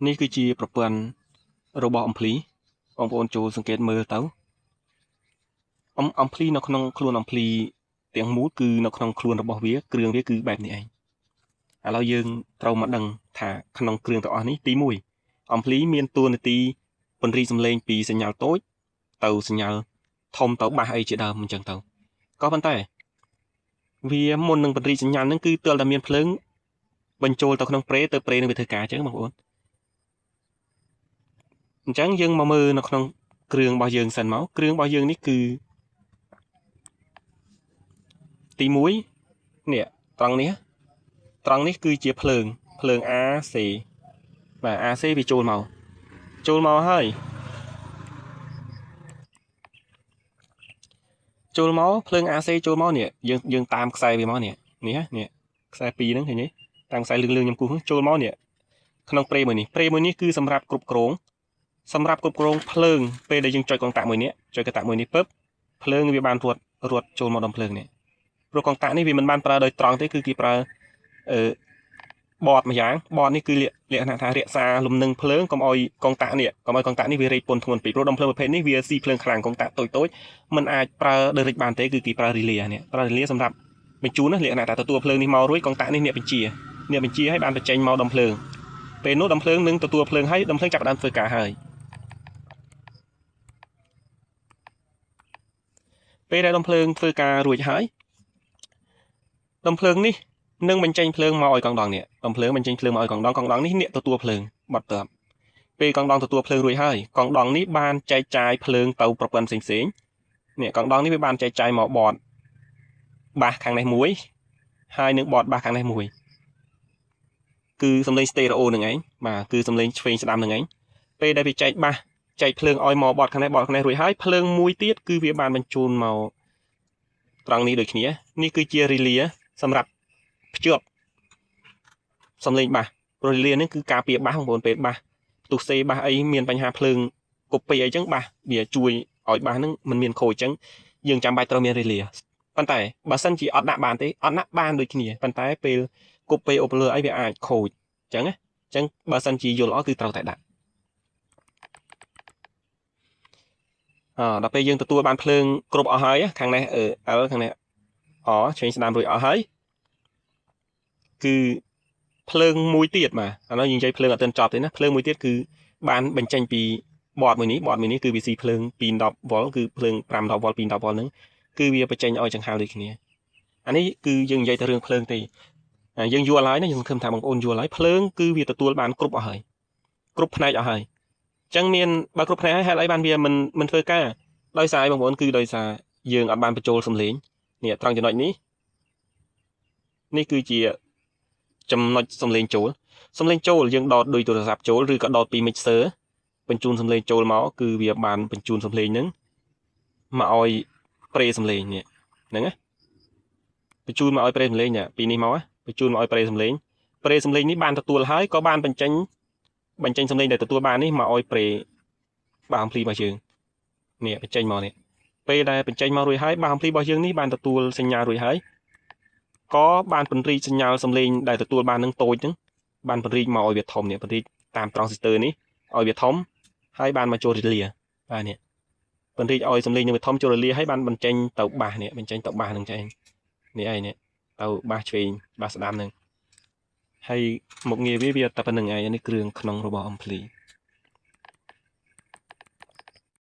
នេះគឺជាប្រព័ន្ធរបស់អំភ្លីបងប្អូនចូលសង្កេតមើលទៅអំភ្លីនៅក្នុងខ្លួនអំភ្លីទាំងមូលគឺនៅក្នុងខ្លួនរបស់វាគ្រឿងវាគឺបែបនេះឯងឥឡូវយើងត្រូវមកដឹងថាក្នុងគ្រឿងទាំងអស់នេះទី1អំភ្លីមានតួនាទីពន្រីកសំឡេងពីសញ្ញាតូចទៅសញ្ញាធំទៅបាសអីជាដើមអញ្ចឹងទៅក៏ប៉ុន្តែវាមុននឹងពន្រីកសញ្ញាហ្នឹងគឺទើបតែមានភ្លើងបញ្ចូលទៅក្នុងប្រេទៅប្រេនឹងវាធ្វើការអញ្ចឹងបងប្អូនអញ្ចឹងយើងមកមើលនៅក្នុងគ្រឿងរបស់យើងសិនមកគ្រឿងរបស់យើងនេះគឺទី1នេះត្រង់នេះគឺជាភ្លើងAC បាទ AC វាចូលមកហើយចូលមកភ្លើង AC ចូលមកនេះយើងតាមខ្សែវាមកនេះខ្សែ2ហ្នឹងឃើញទេតាមខ្សែលឿងខ្ញុំគូសចូលមកនេះក្នុងប្រេមួយនេះគឺសម្រាប់គ្រប់គ្រងភ្លើងពេលដែលយើងចុចកុងតាក់មួយនេះពឹបភ្លើងវាបានរត់ចូលមកដល់ភ្លើងនេះព្រោះកុងតាក់នេះវាមិនបានប្រើដោយត្រង់ទេគឺគេប្រើបតមួយយ៉ាងបតនេះគឺលក្ខណៈថារក្សាលំនឹងភ្លើងកុំឲ្យកុងតាក់នេះវារេកពន្ធធ្ងន់ពេកព្រោះដុំភ្លើងប្រភេទនេះវាស៊ីភ្លើងខ្លាំងកុងតាក់តូចមិនអាចប្រើដរិចបានទេគឺគេប្រើរីលានេះប្រើរីលាសម្រាប់បញ្ជូនណាលក្ខណៈថាទទួលភ្លើងនេះមករួចកុងតាក់នេះអ្នកបញ្ជាឲ្យបានបញ្ចេញមកដុំភ្លើងពេលនោះដុំភ្លើងនឹងទទួលភ្លើងហើយដុំភ្លើងចាប់ផ្ដើមធ្វើការហើយពេលដែលដុំភ្លើងធ្វើការរួចហើយដុំភ្លើងនេះនឹងបញ្ចេញភ្លើងមកឲ្យកងដងនេះដុំភ្លើងបញ្ចេញភ្លើងមកឲ្យកងដងនេះអ្នកទទួលភ្លើងបាត់ទៅពេលកងដងទទួលភ្លើងរួចហើយកងដងនេះបានចែកចាយភ្លើងទៅប្រព័ន្ធផ្សេងនេះកងដងនេះវាបានចែកចាយមកបតបាសខាងនេះមួយហើយនឹងបតបាសខាងនេះមួយគឺសំឡេងស្តេរ៉ូនឹងឯងបាទគឺសំឡេងឆ្វេងស្ដាំនឹងឯងពេលដែលវាចែកភ្លើងឲ្យមកបតខាងនេះរួចហើយភ្លើងមួយទៀតគឺវាបានបញ្ជូនមកត្រង់នេះដូចគ្នានេះគឺជារីលាសម្រាប់ភ្ជាប់សំឡេងបាសព្រោះរីលានេះគឺការពារបាសបងប្អូនពេលបាសផ្ទុះសេបាសអីមានបញ្ហាភ្លើងកុបពេអីចឹងបាសវាជួយឲ្យបាសហ្នឹងមិនមានខូចចឹងយើងចាំបាច់ត្រូវមានរីលាប៉ុន្តែបើសិនជាអត់ដាក់បានទេអត់ដាក់បានដូចគ្នាប៉ុន្តែពេលកុបពេអូបលើអីវាអាចខូចចឹងណាចឹងបើសិនជាយល់ល្អគឺត្រូវតែដាក់ដល់ពេលយើងទទួលបានភ្លើងគ្រប់អស់ហើយខាងនេះLខាងនេះឆ្វេងស្ដាំរួចអស់ហើយគឺភ្លើងមួយទៀតបាទឥឡូវយើងនិយាយភ្លើងអត់ទាន់ចប់ទេណាភ្លើងមួយទៀតគឺបានបញ្ចេញពីបតមួយនេះគឺវាស៊ីភ្លើង210វ៉ុលគឺភ្លើង510វ៉ុល210វ៉ុលហ្នឹងគឺវាបញ្ចេញឲ្យចង្ហៅដូចគ្នាអានេះគឺយើងនិយាយទៅរឿងភ្លើងទេយើងយល់ហើយណាយើងសង្ឃឹមថាបងប្អូនយល់ហើយភ្លើងគឺវាទទួលបានគ្រប់អស់ហើយគ្រប់ផ្នែកអស់ហើយអញ្ចឹងមានបើគ្រប់ផ្នែកហើយហេតុអីបានវាមិនធ្វើការដោយសារបងប្អូនគឺដោយសារយើងអត់បានបញ្ចូលសំឡេងនេះត្រង់ចំណុចនេះគឺជាចំណុចសំឡេងចូលយើងដោតដោយទូរស័ព្ទចូលឬក៏ដោតពី mixer បញ្ជូនសំឡេងចូលមកគឺវាបានបញ្ជូនសំឡេងហ្នឹងមកឲ្យប្រេសំឡេងនេះហ្នឹងណាបញ្ជូនមកឲ្យប្រេសំឡេងពីនេះមកបញ្ជូនមកឲ្យប្រេសំឡេងនេះបានទទួលហើយក៏បានបញ្ចេញសំឡេងដែលទទួលបាននេះមកឲ្យប្រេបាសអំភ្លីរបស់យើងនេះបញ្ចេញមកនេះពេលដែលបញ្ចេញមករួចហើយបាសអំភ្លីរបស់យើងនេះបានទទួលសញ្ញារួចហើយក៏បានពន្រីកសញ្ញាសំឡេងដែលទទួលបាននឹងតូចហ្នឹងបានពន្រីកមកឲ្យវាធំនេះពន្រីកតាមត្រង់ស៊ីស្ទ័រនេះឲ្យវាធំហើយបានមកចូលរីលាបាទនេះពន្រីកឲ្យសំឡេងនឹងវាធំចូលរីលាហើយបានបញ្ចេញទៅបាសនេះបញ្ចេញទៅបាសហ្នឹងចា៎នេះឯងនេះទៅបាសឆ្វេងបាសស្ដាំហ្នឹងហើយមុខងារវាតែប៉ុណ្្នឹងឯងនេះគ្រឿងក្នុងរបស់អំភ្លី